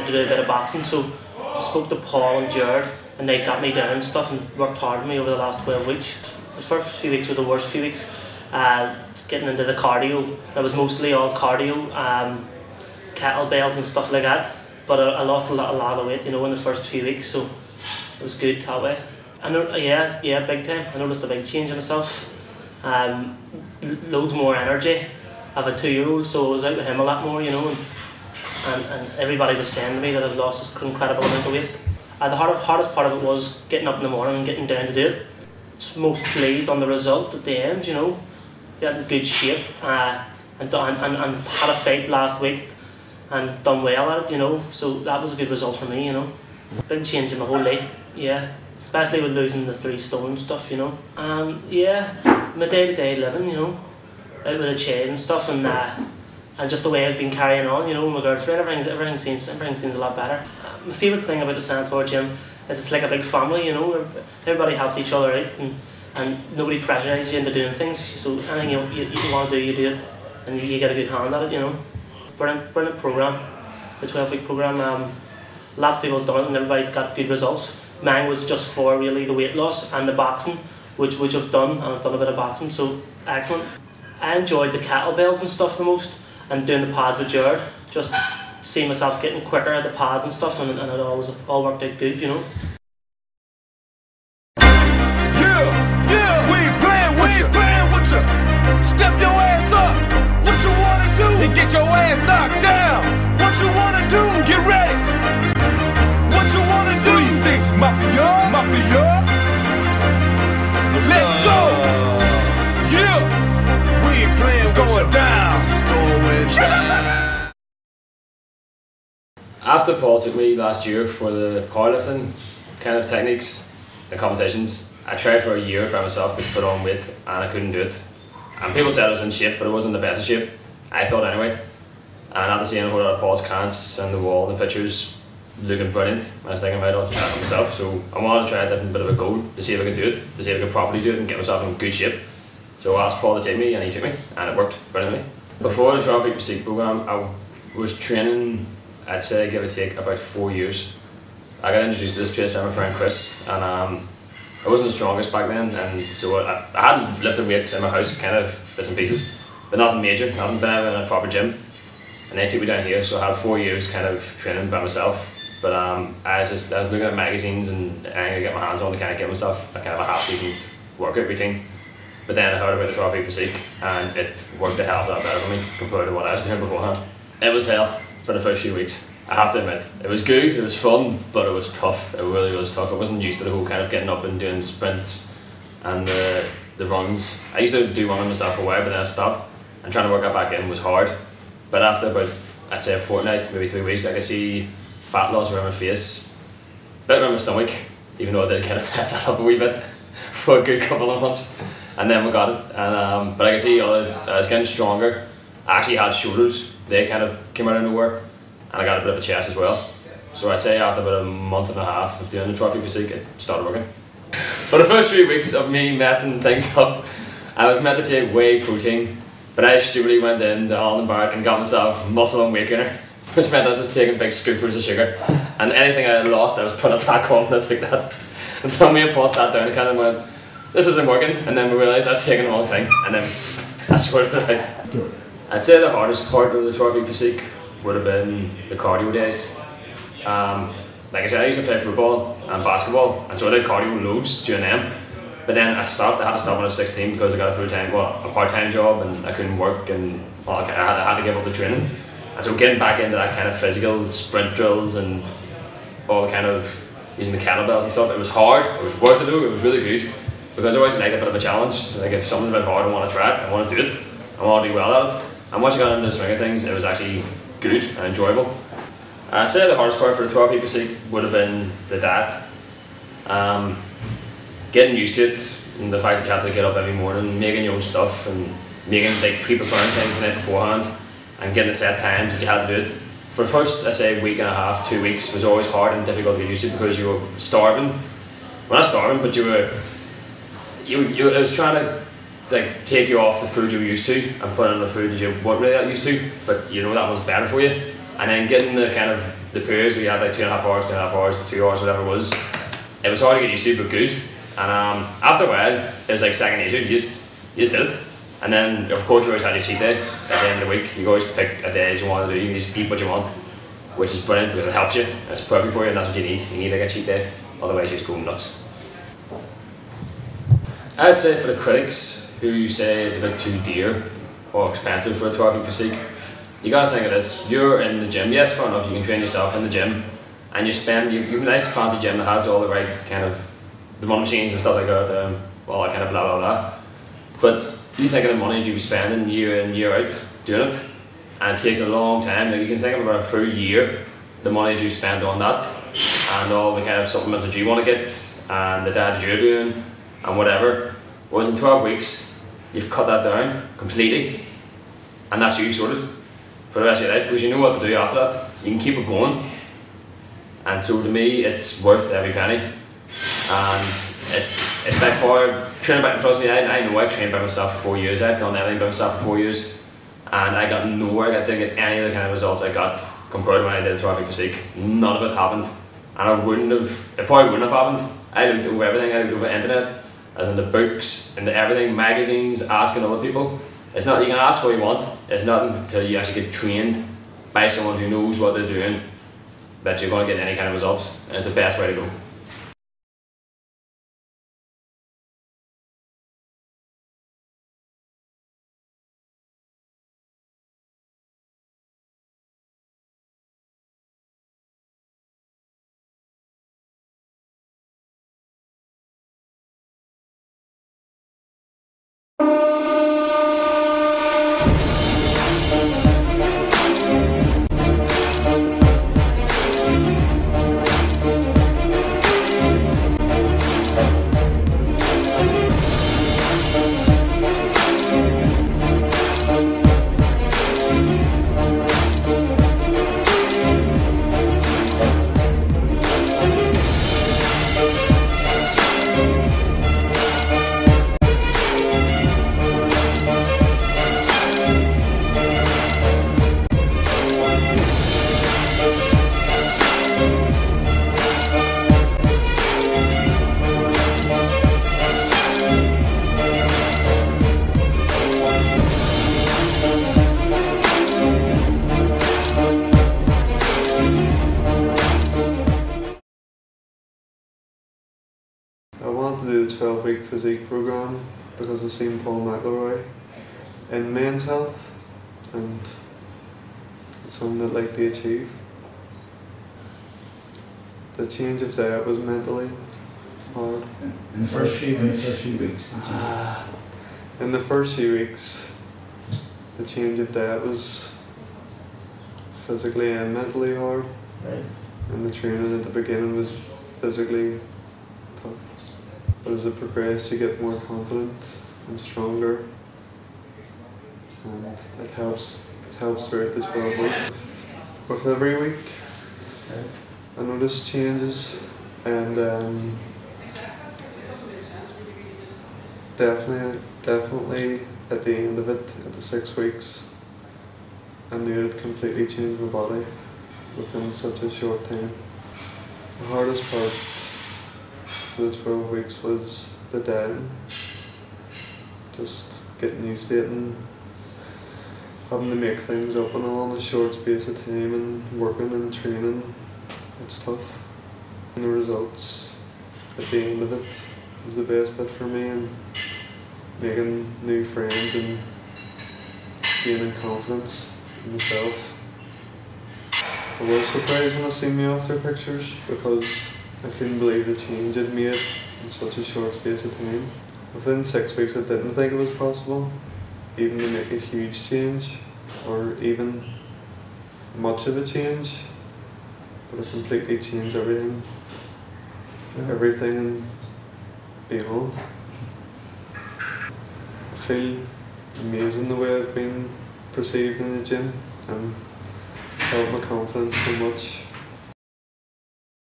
wanted to do a bit of boxing, so I spoke to Paul and Jared, and they got me down and stuff and worked hard with me over the last 12 weeks. The first few weeks were the worst few weeks. Getting into the cardio, it was mostly all cardio, kettlebells and stuff like that. But I lost a lot of weight, you know, in the first few weeks, so it was good that way. I know, yeah, big time. I noticed a big change in myself. Loads more energy. I have a 2-year-old, so I was out with him a lot more, you know, and everybody was saying to me that I've lost an incredible amount of weight. The hardest part of it was getting up in the morning and getting down to do it. It's most pleased on the result at the end, you know. Got in good shape and had a fight last week and done well at it, you know. So that was a good result for me, you know. Been changing my whole life, yeah. Especially with losing the 3 stone stuff, you know. Yeah, my day-to-day living, you know, out with the chain and stuff, and just the way I've been carrying on, you know, with my girlfriend, everything seems a lot better. My favourite thing about the Centaur gym is it's like a big family, you know. Everybody helps each other out, and nobody pressurizes you into doing things. So anything you want to do, you do it, and you get a good hand at it, you know. Brilliant program, the 12-week program. Lots of people's done it, and everybody's got good results. Mine was just for really the weight loss and the boxing, which I've done, and I've done a bit of boxing, so excellent. I enjoyed the kettlebells and stuff the most, and doing the pads with Jared. Just seeing myself getting quicker at the pads and stuff, and it all worked out good, you know. Yeah, we ain't playing with you. Step your ass up. What you wanna do? And get your ass knocked down. What you wanna do? Get ready. What you wanna do? 3-6 Mafia. Let's go. Yeah, we ain't playing. It's going down. It's going down. After Paul took me last year for the powerlifting kind of techniques and competitions, I tried for a year by myself to put on weight, and I couldn't do it. And people said I was in shape, but I wasn't in the best of shape. I thought anyway. And after seeing a whole lot of Paul's cants and the wall and pictures looking brilliant, I was thinking I might also try it myself. So I wanted to try a different bit of a goal to see if I could do it, to see if I could properly do it and get myself in good shape. So I asked Paul to take me, and he took me, and it worked brilliantly. Before the 12-week Physique program, I was training, I'd say give or take, about 4 years. I got introduced to this place by my friend Chris, and I wasn't the strongest back then, and so I hadn't lifted weights in my house, kind of bits and pieces, but nothing major, nothing been in a proper gym. And they took me down here, so I had 4 years kind of training by myself. But I was looking at magazines and I get my hands on to kind of give myself a kind of a half decent workout routine. But then I heard about the 12-week Physique, and it worked a hell of a lot better for me compared to what I was doing beforehand. It was hell for the first few weeks, I have to admit. It was good, it was fun, but it was tough. It really was tough. I wasn't used to the whole kind of getting up and doing sprints and the runs. I used to do running myself for a while, but then I stopped, and trying to work that back in was hard. But after about, I'd say a fortnight, maybe 3 weeks, I could see fat loss around my face, a bit around my stomach, even though I did kind of mess that up a wee bit for a good couple of months. And then we got it, and but I could see I was getting stronger. I actually had shoulders, they kind of came out of nowhere, and I got a bit of a chest as well. So I'd say after about a month and a half of doing the 12-week Physique, it started working. For the first 3 weeks of me messing things up, I was meant to take whey protein, but I stupidly went in the almond bar and got myself muscle and weight gainer, which meant I was just taking big scoopfuls of sugar, and anything I had lost I was putting it back on when I took that. Until me and Paul sat down and kind of went, this isn't working, and then we realised I was taking the wrong thing, and then I sorted it out. I'd say the hardest part of the 12-week Physique would have been the cardio days. Like I said, I used to play football and basketball, and so I did cardio loads during them. But then I had to stop when I was 16 because I got a part-time job, and I couldn't work, and I had to give up the training. And so getting back into that kind of physical sprint drills and all the kind of using the kettlebells and stuff, it was hard, it was worth it though, it was really good. Because I always like a bit of a challenge. Like if something's a bit hard, I want to try it, I want to do it, I want to do well at it. And once I got into the swing of things, it was actually good and enjoyable. I'd say the hardest part for the 12-week Physique would have been the diet. Getting used to it, and the fact that you have to get up every morning, making your own stuff, and making like pre-preparing things the night beforehand, and getting the set times that you had to do it. For the first, I'd say, week and a half, 2 weeks was always hard and difficult to get used to because you were starving. Well, not starving, but it was trying to like take you off the food you were used to and put in the food that you weren't really that used to, but you know that was better for you. And then getting the kind of the periods we had like 2.5 hours, 2.5 hours, 2 hours, whatever it was hard to get used to, but good. And after a while, it was like second nature. You just did it. And then, of course, you always had your cheat day at the end of the week. You always pick a day you want to do. You just eat what you want, which is brilliant because it helps you. It's perfect for you, and that's what you need. You need like a cheat day. Otherwise, you just go nuts. I'd say for the critics who say it's a bit too dear or expensive for a 12-week physique, you gotta think of this. You're in the gym. Yes, fair enough. You can train yourself in the gym, and you have a nice fancy gym that has all the right kind of the run machines and stuff like that. All that kind of blah blah blah. But you think of the money you'd be spending year in, year out doing it, and it takes a long time. Like you can think of about a full year, the money you spend on that, and all the kind of supplements that you want to get, and the diet that you're doing, and whatever. Whereas in 12 weeks, you've cut that down completely, and that's you sorted for the rest of your life, because you know what to do after that. You can keep it going, and so to me, it's worth every penny. And it's by far training by, trust me, I know I trained by myself for 4 years. I've done everything by myself for 4 years, and I got nowhere. I didn't get any of the kind of results I got compared to when I did 12-week physique. None of it happened, and it probably wouldn't have happened. I looked over everything. I looked over the internet, as in the books, and everything, magazines, asking other people. It's not, you can ask what you want. It's not until you actually get trained by someone who knows what they're doing that you're going to get any kind of results, and it's the best way to go. I wanted to do the 12-week physique program because I seen Mcilroy in men's health, and it's something I'd like to achieve. The change of diet was mentally hard. In the first few weeks, in the first few weeks, the change of diet was physically and mentally hard. Right. And the training at the beginning was physically tough. But as it progressed, you get more confident and stronger, and it helps throughout the 12 weeks. With every week, I noticed changes, and definitely at the end of it, at the 6 weeks, I knew it completely changed my body within such a short time. The hardest part for the 12 weeks was the dieting, just getting used to it and having to make things up and all in a short space of time, and working and training. It's tough. And the results at the end of it was the best bit for me, and making new friends and gaining confidence in myself. I was surprised when I seen my after pictures, because I couldn't believe the change it made in such a short space of time. Within 6 weeks I didn't think it was possible, even to make a huge change, or even much of a change, but it completely changed everything. Everything and beyond. I feel amazing the way I've been perceived in the gym, and helped my confidence so much.